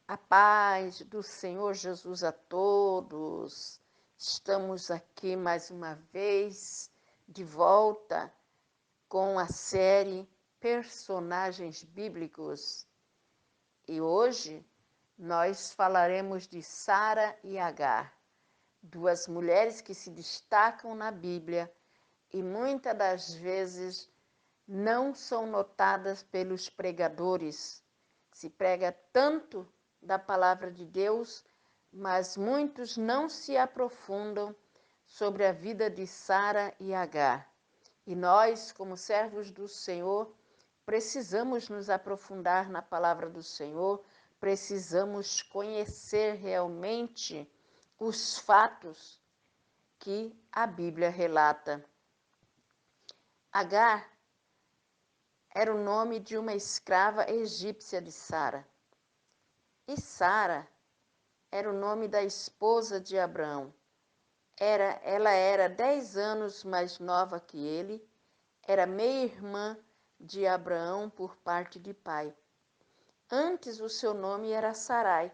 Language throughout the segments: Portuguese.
A paz do Senhor Jesus a todos. Estamos aqui mais uma vez de volta com a série Personagens Bíblicos. E hoje nós falaremos de Sara e Agar, duas mulheres que se destacam na Bíblia e muitas das vezes não são notadas pelos pregadores. Se prega tanto da palavra de Deus, mas muitos não se aprofundam sobre a vida de Sara e Agar. E nós, como servos do Senhor, precisamos nos aprofundar na palavra do Senhor, precisamos conhecer realmente os fatos que a Bíblia relata. Agar era o nome de uma escrava egípcia de Sara. E Sara era o nome da esposa de Abraão. Ela era 10 anos mais nova que ele, era meia-irmã de Abraão por parte de pai. Antes o seu nome era Sarai.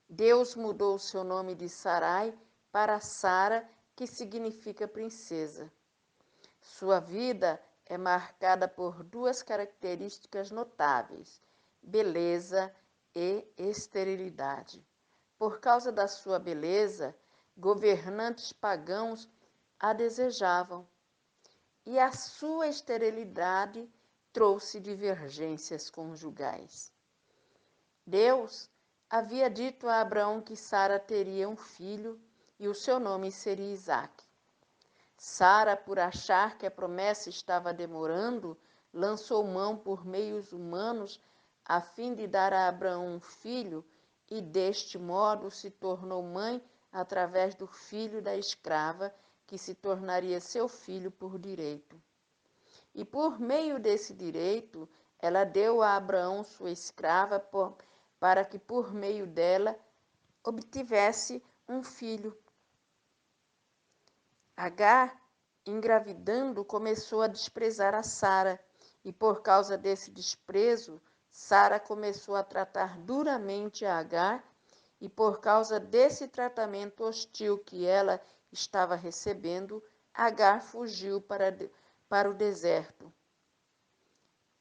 Deus mudou o seu nome de Sarai para Sara, que significa princesa. Sua vida é marcada por duas características notáveis: beleza e esterilidade. Por causa da sua beleza, governantes pagãos a desejavam, e a sua esterilidade trouxe divergências conjugais. Deus havia dito a Abraão que Sara teria um filho e o seu nome seria Isaque. Sara, por achar que a promessa estava demorando, lançou mão por meios humanos a fim de dar a Abraão um filho e, deste modo, se tornou mãe através do filho da escrava, que se tornaria seu filho por direito. E, por meio desse direito, ela deu a Abraão sua escrava para que, por meio dela, obtivesse um filho. Agar, engravidando, começou a desprezar a Sara, e por causa desse desprezo, Sara começou a tratar duramente a Agar, e por causa desse tratamento hostil que ela estava recebendo, Agar fugiu para o deserto.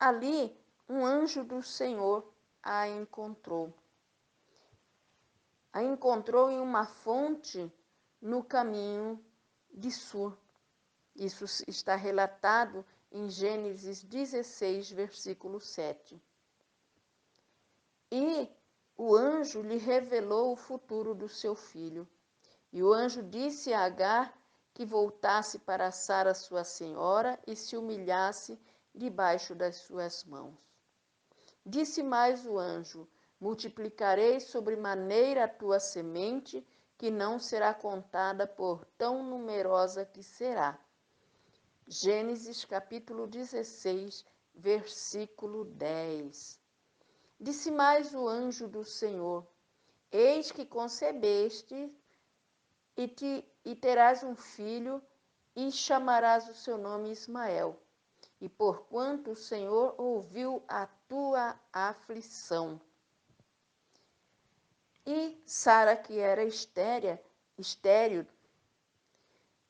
Ali, um anjo do Senhor a encontrou. A encontrou em uma fonte no caminho de Sur. Isso está relatado em Gênesis 16, versículo 7. E o anjo lhe revelou o futuro do seu filho. E o anjo disse a Agar que voltasse para Sara, sua senhora, e se humilhasse debaixo das suas mãos. Disse mais o anjo: multiplicarei sobremaneira a tua semente, que não será contada por tão numerosa que será. Gênesis capítulo 16, versículo 10. Disse mais o anjo do Senhor: eis que concebeste e terás um filho, e chamarás o seu nome Ismael. E porquanto o Senhor ouviu a tua aflição. E Sara, que era estéril,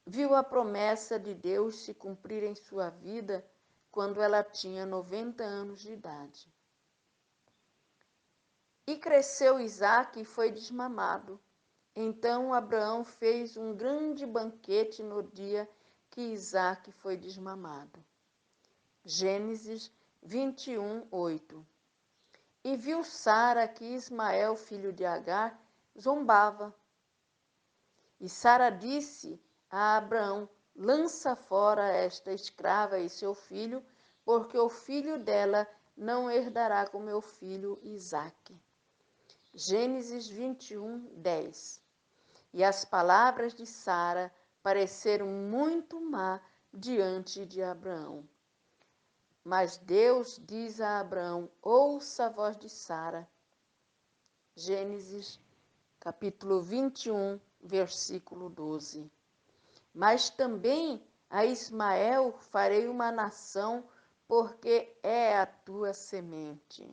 viu a promessa de Deus se cumprir em sua vida quando ela tinha 90 anos de idade. E cresceu Isaque e foi desmamado. Então Abraão fez um grande banquete no dia que Isaque foi desmamado. Gênesis 21, 8. E viu Sara que Ismael, filho de Agar, zombava. E Sara disse a Abraão: lança fora esta escrava e seu filho, porque o filho dela não herdará com meu filho Isaque. Gênesis 21, 10. E as palavras de Sara pareceram muito má diante de Abraão. Mas Deus diz a Abraão: ouça a voz de Sara. Gênesis capítulo 21, versículo 12. Mas também a Ismael farei uma nação, porque é a tua semente.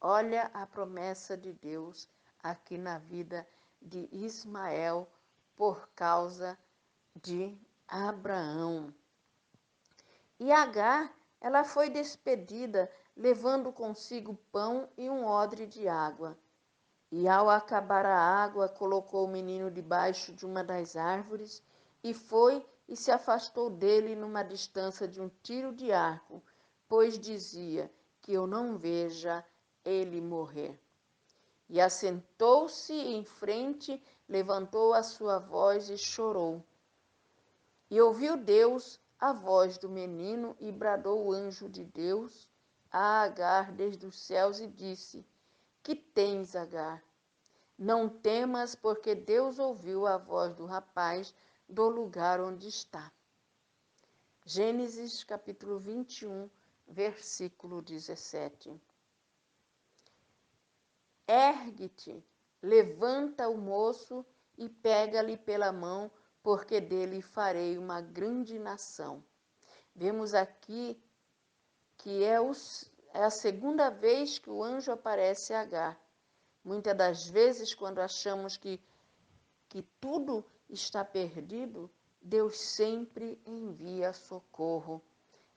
Olha a promessa de Deus aqui na vida de Ismael por causa de Abraão. E Agar, ela foi despedida, levando consigo pão e um odre de água. E ao acabar a água, colocou o menino debaixo de uma das árvores e foi e se afastou dele numa distância de um tiro de arco, pois dizia que eu não veja ele morrer. E assentou-se em frente, levantou a sua voz e chorou. E ouviu Deus a voz do menino e bradou o anjo de Deus a Agar desde os céus e disse: Que tens, Agar? Não temas, porque Deus ouviu a voz do rapaz do lugar onde está. Gênesis capítulo 21, versículo 17. Ergue-te, levanta o moço e pega-lhe pela mão, porque dele farei uma grande nação. Vemos aqui que é a segunda vez que o anjo aparece a Agar. Muitas das vezes, quando achamos que tudo está perdido, Deus sempre envia socorro.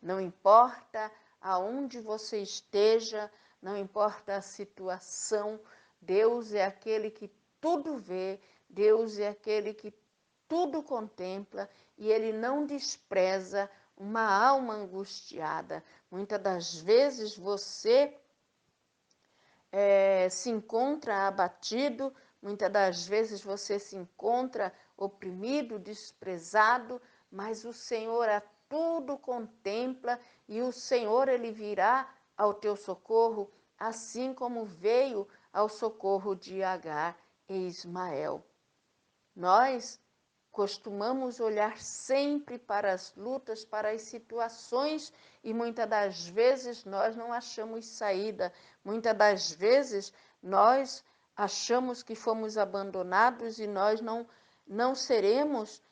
Não importa aonde você esteja, não importa a situação, Deus é aquele que tudo vê, Deus é aquele que tudo contempla e Ele não despreza uma alma angustiada. Muitas das vezes você se encontra abatido, muitas das vezes você se encontra oprimido, desprezado, mas o Senhor a tudo contempla e o Senhor ele virá ao teu socorro, assim como veio ao socorro de Agar e Ismael. Nós costumamos olhar sempre para as lutas, para as situações e muitas das vezes nós não achamos saída. Muitas das vezes nós achamos que fomos abandonados e nós não seremos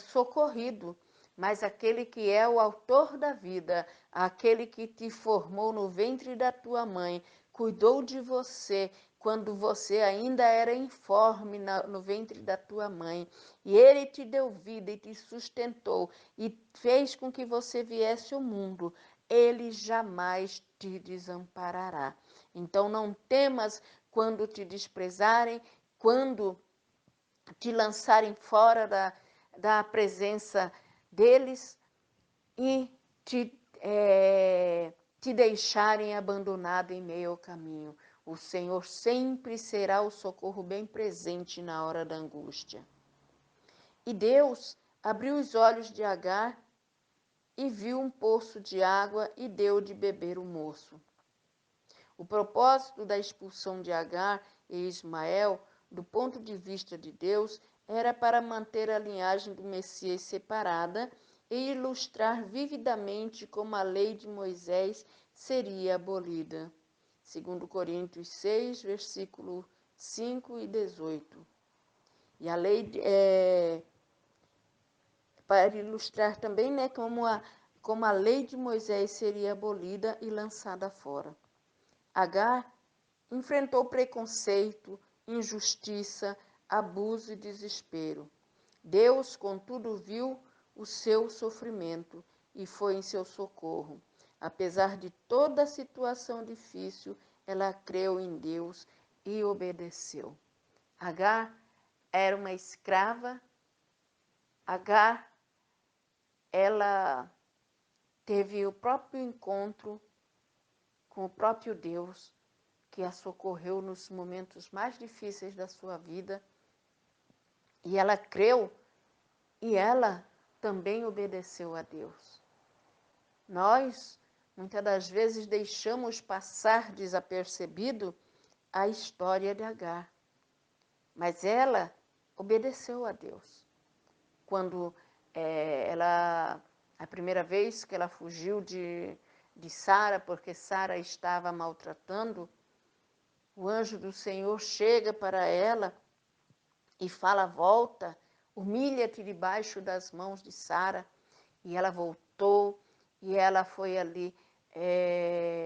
socorridos. Mas aquele que é o autor da vida, aquele que te formou no ventre da tua mãe, cuidou de você quando você ainda era informe no ventre da tua mãe, e ele te deu vida e te sustentou e fez com que você viesse ao mundo, ele jamais te desamparará. Então não temas quando te desprezarem, quando te lançarem fora da presença deles e te deixarem abandonado em meio ao caminho. O Senhor sempre será o socorro bem presente na hora da angústia. E Deus abriu os olhos de Agar e viu um poço de água e deu de beber o moço. O propósito da expulsão de Agar e Ismael, do ponto de vista de Deus, era para manter a linhagem do Messias separada e ilustrar vividamente como a lei de Moisés seria abolida. Segundo Coríntios 6, versículo 5 e 18. E a lei para ilustrar também, né, como a lei de Moisés seria abolida e lançada fora. Agar enfrentou preconceito, injustiça, abuso e desespero. Deus, contudo, viu o seu sofrimento e foi em seu socorro. Apesar de toda a situação difícil, ela creu em Deus e obedeceu. Agar era uma escrava. Agar, ela teve o próprio encontro com o próprio Deus, que a socorreu nos momentos mais difíceis da sua vida. E ela creu e ela também obedeceu a Deus. Nós, muitas das vezes, deixamos passar desapercebido a história de Agar. Mas ela obedeceu a Deus. Quando a primeira vez que ela fugiu de Sara, porque Sara estava maltratando, o anjo do Senhor chega para ela e fala: volta, humilha-te debaixo das mãos de Sara. E ela voltou e ela foi ali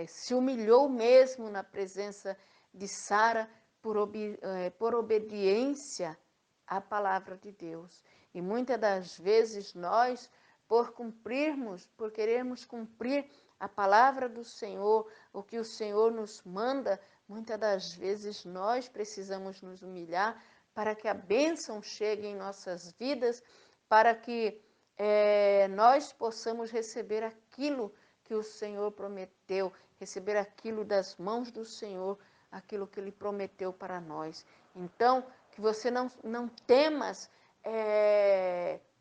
se humilhou mesmo na presença de Sara por obediência à palavra de Deus. E muitas das vezes nós, por querermos cumprir a palavra do Senhor, o que o Senhor nos manda, muitas das vezes nós precisamos nos humilhar para que a bênção chegue em nossas vidas, para que nós possamos receber aquilo que o Senhor prometeu, receber aquilo das mãos do Senhor, aquilo que Ele prometeu para nós. Então, que você não temas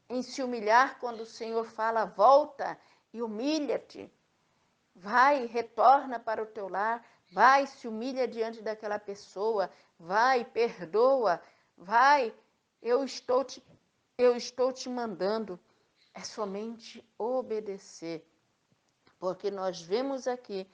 em se humilhar quando o Senhor fala, volta e humilha-te. Vai, retorna para o teu lar, vai, se humilha diante daquela pessoa, vai, perdoa, vai, eu estou te mandando. É somente obedecer. Porque nós vemos aqui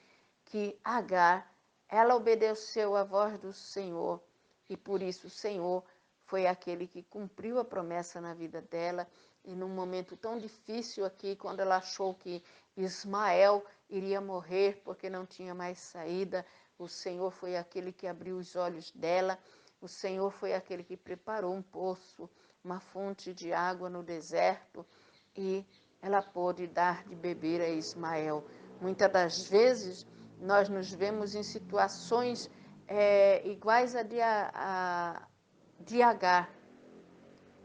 que Agar, ela obedeceu à voz do Senhor e por isso o Senhor foi aquele que cumpriu a promessa na vida dela. E num momento tão difícil aqui, quando ela achou que Ismael iria morrer porque não tinha mais saída, o Senhor foi aquele que abriu os olhos dela, o Senhor foi aquele que preparou um poço, uma fonte de água no deserto e ela pôde dar de beber a Ismael. Muitas das vezes nós nos vemos em situações iguais a de Agar,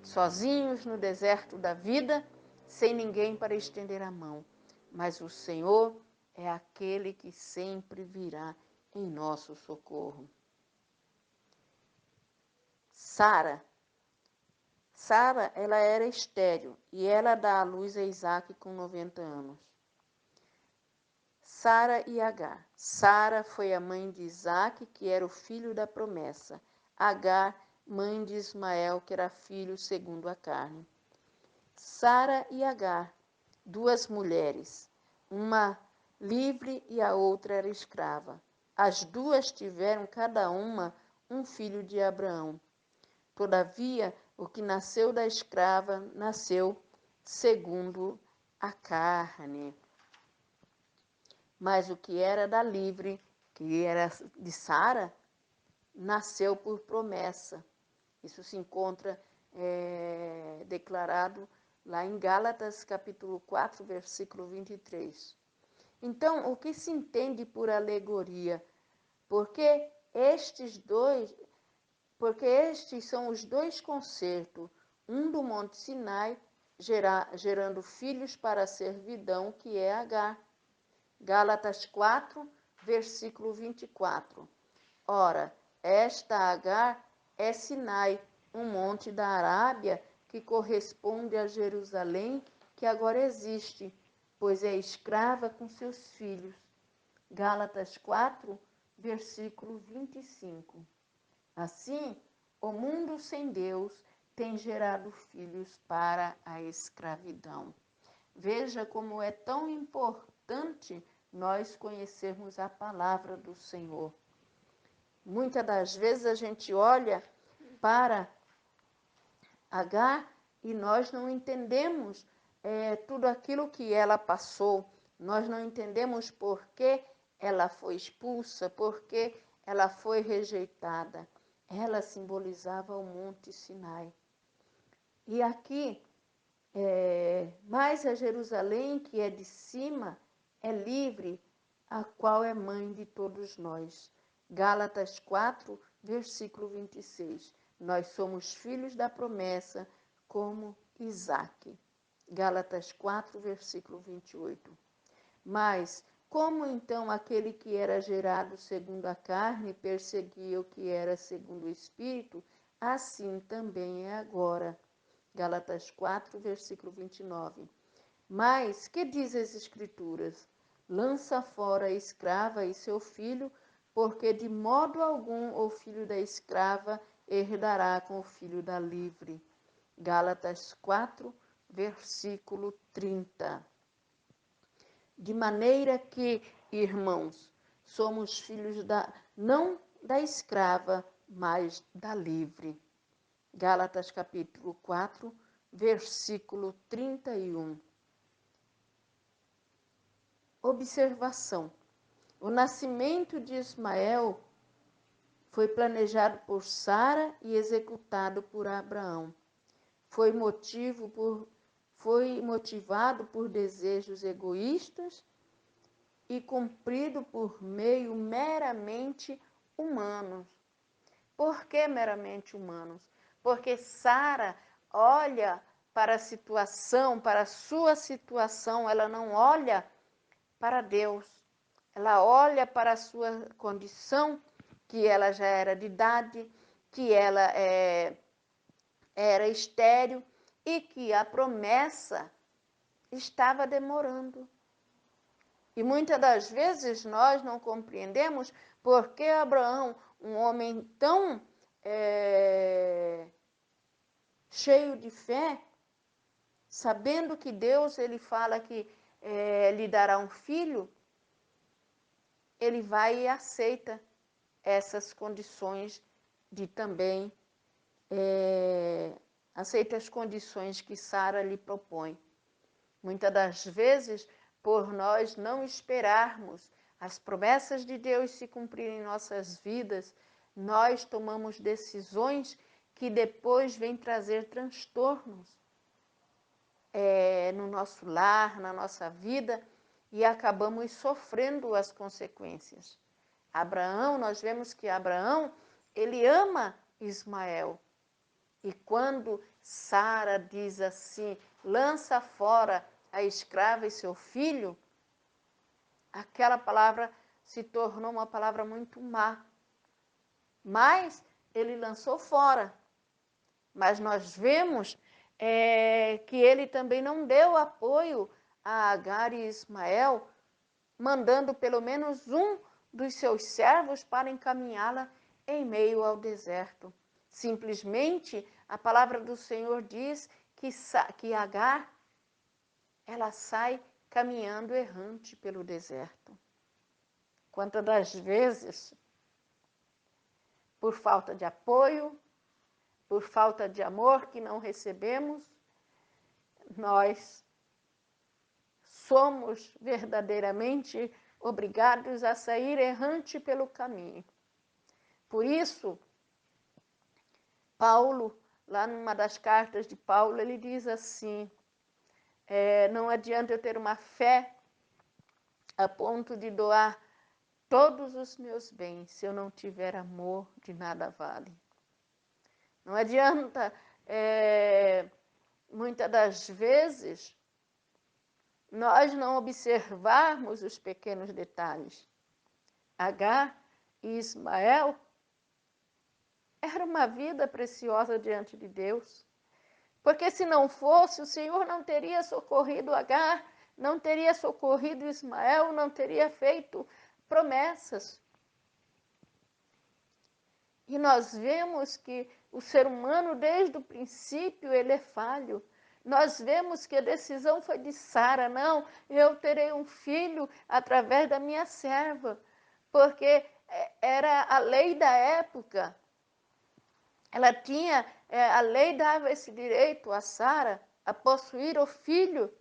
sozinhos no deserto da vida, sem ninguém para estender a mão. Mas o Senhor é aquele que sempre virá em nosso socorro. Sara, ela era estéril e ela dá à luz a Isaac com 90 anos. Sara e Agar. Sara foi a mãe de Isaac, que era o filho da promessa. Agar, mãe de Ismael, que era filho segundo a carne. Sara e Agar, duas mulheres, uma livre e a outra era escrava. As duas tiveram cada uma um filho de Abraão. Todavia, o que nasceu da escrava nasceu segundo a carne. Mas o que era da livre, que era de Sara, nasceu por promessa. Isso se encontra declarado lá em Gálatas, capítulo 4, versículo 23. Então, o que se entende por alegoria? Porque estes são os dois concertos, um do Monte Sinai, gerando filhos para a servidão, que é Agar. Gálatas 4, versículo 24. Ora, esta Agar é Sinai, um monte da Arábia que corresponde a Jerusalém, que agora existe, pois é escrava com seus filhos. Gálatas 4, versículo 25. Assim, o mundo sem Deus tem gerado filhos para a escravidão. Veja como é tão importante nós conhecermos a palavra do Senhor. Muitas das vezes a gente olha para Agar e nós não entendemos tudo aquilo que ela passou, nós não entendemos por que ela foi expulsa, por que ela foi rejeitada. Ela simbolizava o Monte Sinai. E aqui, mas a Jerusalém, que é de cima, é livre, a qual é mãe de todos nós. Gálatas 4, versículo 26. Nós somos filhos da promessa, como Isaque. Gálatas 4, versículo 28. Mas, como então aquele que era gerado segundo a carne perseguia o que era segundo o Espírito, assim também é agora. Gálatas 4, versículo 29. Mas, que diz as Escrituras? Lança fora a escrava e seu filho, porque de modo algum o filho da escrava herdará com o filho da livre. Gálatas 4, versículo 30. De maneira que, irmãos, somos filhos não da escrava, mas da livre. Gálatas capítulo 4, versículo 31. Observação: o nascimento de Ismael foi planejado por Sara e executado por Abraão. Foi motivado por desejos egoístas e cumprido por meio meramente humanos. Por que meramente humanos? Porque Sara olha para a situação, para a sua situação, ela não olha para Deus. Ela olha para a sua condição, que ela já era de idade, que ela era estéril e que a promessa estava demorando. E muitas das vezes nós não compreendemos por que Abraão, um homem tão cheio de fé, sabendo que Deus ele fala que lhe dará um filho, ele vai e aceita essas condições de também aceita as condições que Sara lhe propõe. Muitas das vezes, por nós não esperarmos as promessas de Deus se cumprirem em nossas vidas, nós tomamos decisões que depois vêm trazer transtornos no nosso lar, na nossa vida, e acabamos sofrendo as consequências. Abraão, nós vemos que Abraão, ele ama Ismael. E quando Sara diz assim, lança fora a escrava e seu filho, aquela palavra se tornou uma palavra muito má. Mas ele lançou fora. Mas nós vemos que ele também não deu apoio a Agar e Ismael, mandando pelo menos um dos seus servos para encaminhá-la em meio ao deserto. Simplesmente, a palavra do Senhor diz que Agar, ela sai caminhando errante pelo deserto. Quantas das vezes, por falta de apoio, por falta de amor que não recebemos, nós somos verdadeiramente obrigados a sair errante pelo caminho. Por isso, Paulo, lá numa das cartas de Paulo, ele diz assim, não adianta eu ter uma fé a ponto de doar todos os meus bens, se eu não tiver amor, de nada vale. Não adianta, muitas das vezes, nós não observarmos os pequenos detalhes. Agar e Ismael era uma vida preciosa diante de Deus. Porque se não fosse, o Senhor não teria socorrido Agar, não teria socorrido Ismael, não teria feito promessas. E nós vemos que o ser humano, desde o princípio, ele é falho. Nós vemos que a decisão foi de Sara, não, eu terei um filho através da minha serva, porque era a lei da época. Ela tinha, a lei dava esse direito a Sara a possuir o filho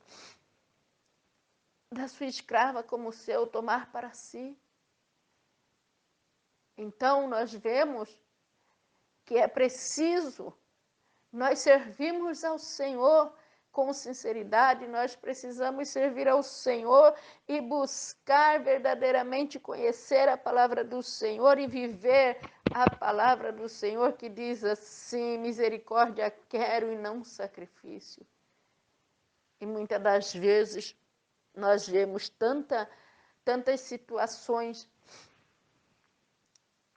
da sua escrava como seu, tomar para si. Então, nós vemos que é preciso nós servirmos ao Senhor com sinceridade, nós precisamos servir ao Senhor e buscar verdadeiramente conhecer a palavra do Senhor e viver a palavra do Senhor que diz assim, misericórdia quero e não sacrifício. E muitas das vezes nós vemos tantas situações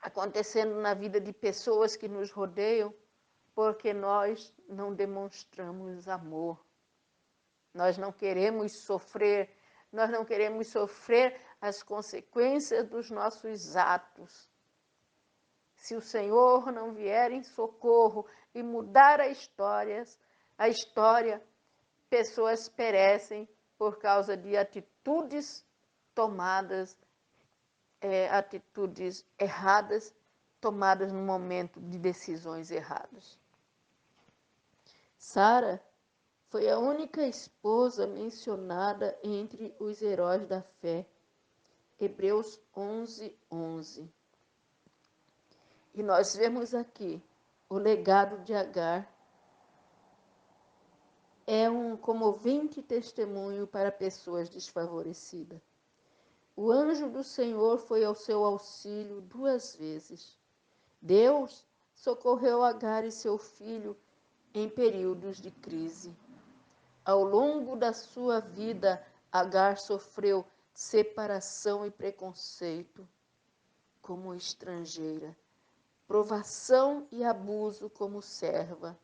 acontecendo na vida de pessoas que nos rodeiam, porque nós não demonstramos amor. Nós não queremos sofrer as consequências dos nossos atos. Se o Senhor não vier em socorro e mudar a história, pessoas perecem por causa de atitudes tomadas, atitudes erradas, tomadas no momento de decisões erradas. Sara Foi a única esposa mencionada entre os heróis da fé. Hebreus 11:11. E nós vemos aqui o legado de Agar é um comovente testemunho para pessoas desfavorecidas. O anjo do Senhor foi ao seu auxílio 2 vezes. Deus socorreu Agar e seu filho em períodos de crise. Ao longo da sua vida, Agar sofreu separação e preconceito como estrangeira, provação e abuso como serva,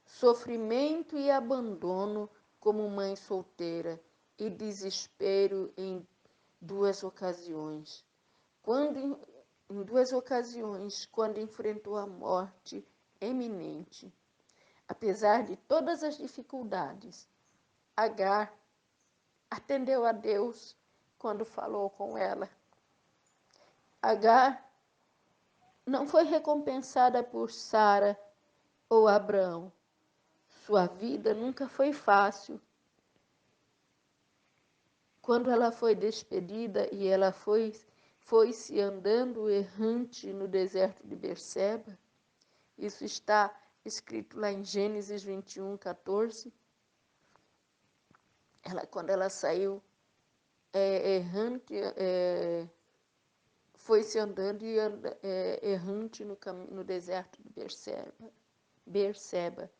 sofrimento e abandono como mãe solteira e desespero em 2 ocasiões. Em 2 ocasiões, quando enfrentou a morte iminente. Apesar de todas as dificuldades, Agar atendeu a Deus quando falou com ela. Agar não foi recompensada por Sara ou Abraão. Sua vida nunca foi fácil. Quando ela foi despedida e ela foi-se andando errante no deserto de Berseba, isso está escrito lá em Gênesis 21:14. Quando ela saiu errante, foi-se andando e errante no deserto de Berseba.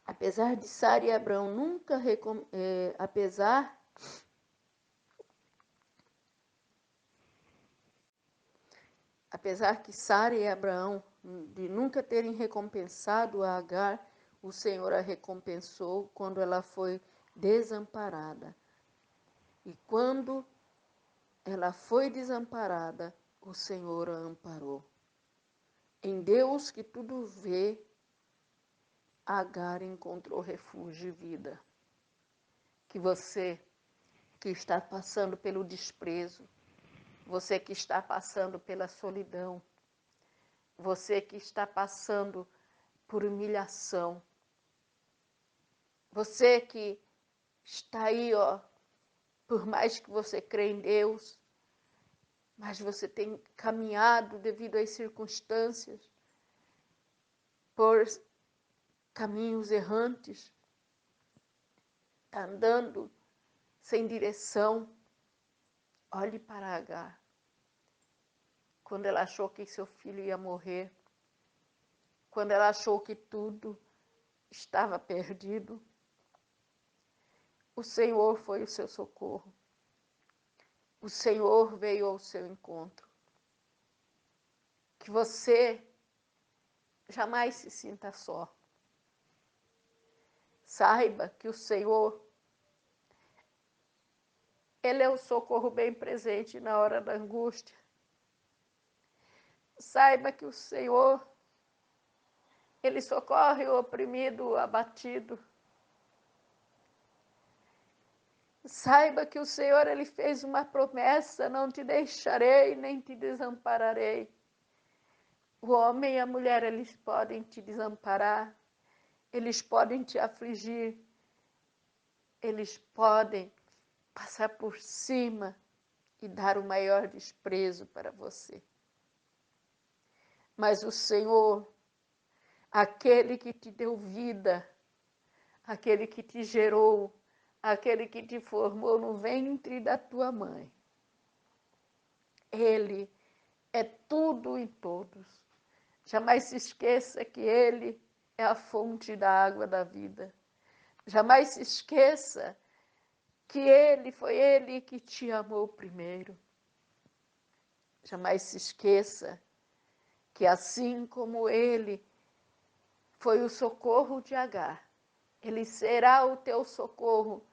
Apesar de Sara e Abraão nunca apesar que Sara e Abraão de nunca terem recompensado a Agar, o Senhor a recompensou quando ela foi desamparada. E quando ela foi desamparada, o Senhor a amparou. Em Deus que tudo vê, Agar encontrou refúgio e vida. Que você que está passando pelo desprezo, você que está passando pela solidão, você que está passando por humilhação, você que está aí, por mais que você crê em Deus, mas você tem caminhado devido às circunstâncias, por caminhos errantes, está andando sem direção. Olhe para Agar. Quando ela achou que seu filho ia morrer, quando ela achou que tudo estava perdido, o Senhor foi o seu socorro. O Senhor veio ao seu encontro. Que você jamais se sinta só. Saiba que o Senhor, Ele é o socorro bem presente na hora da angústia. Saiba que o Senhor, Ele socorre o oprimido, o abatido. Saiba que o Senhor, Ele fez uma promessa: não te deixarei, nem te desampararei. O homem e a mulher, eles podem te desamparar, eles podem te afligir, eles podem passar por cima e dar o maior desprezo para você. Mas o Senhor, aquele que te deu vida, aquele que te gerou, aquele que te formou no ventre da tua mãe, Ele é tudo em todos. Jamais se esqueça que Ele é a fonte da água da vida. Jamais se esqueça que foi Ele que te amou primeiro. Jamais se esqueça que assim como Ele foi o socorro de Agar, Ele será o teu socorro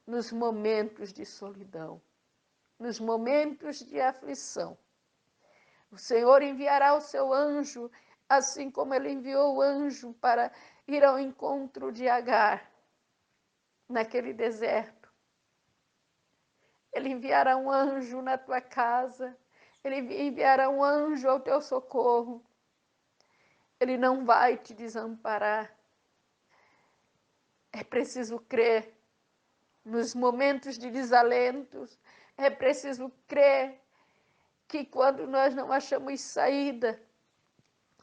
nos momentos de solidão, nos momentos de aflição. O Senhor enviará o seu anjo, assim como Ele enviou o anjo para ir ao encontro de Agar, naquele deserto. Ele enviará um anjo na tua casa, Ele enviará um anjo ao teu socorro. Ele não vai te desamparar. É preciso crer nos momentos de desalento. É preciso crer que quando nós não achamos saída,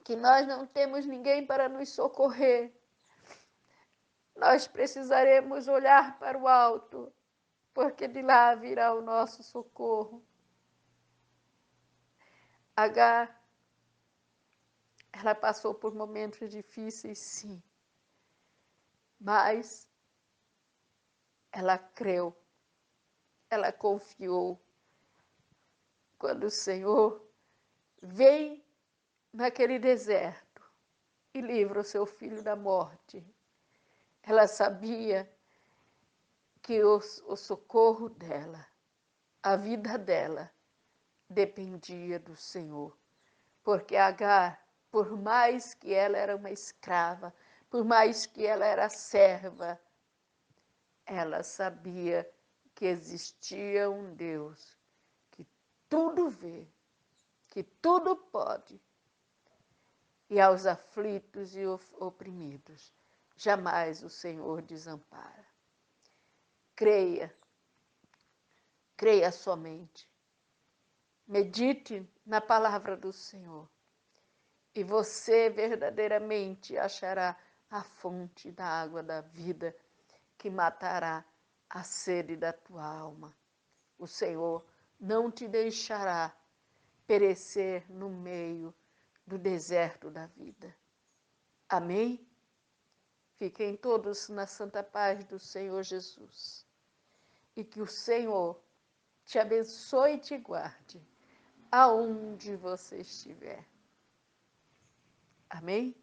que nós não temos ninguém para nos socorrer, nós precisaremos olhar para o alto, porque de lá virá o nosso socorro. Agar, ela passou por momentos difíceis, sim, mas ela creu, ela confiou. Quando o Senhor vem naquele deserto e livra o seu filho da morte, ela sabia que o socorro dela, a vida dela, dependia do Senhor. Porque Agar, por mais que ela era uma escrava, por mais que ela era serva, ela sabia que existia um Deus que tudo vê, que tudo pode. E aos aflitos e oprimidos, jamais o Senhor desampara. Creia, creia somente. Medite na palavra do Senhor e você verdadeiramente achará a fonte da água da vida que matará a sede da tua alma. O Senhor não te deixará perecer no meio do deserto da vida. Amém? Fiquem todos na santa paz do Senhor Jesus. E que o Senhor te abençoe e te guarde aonde você estiver. Amém?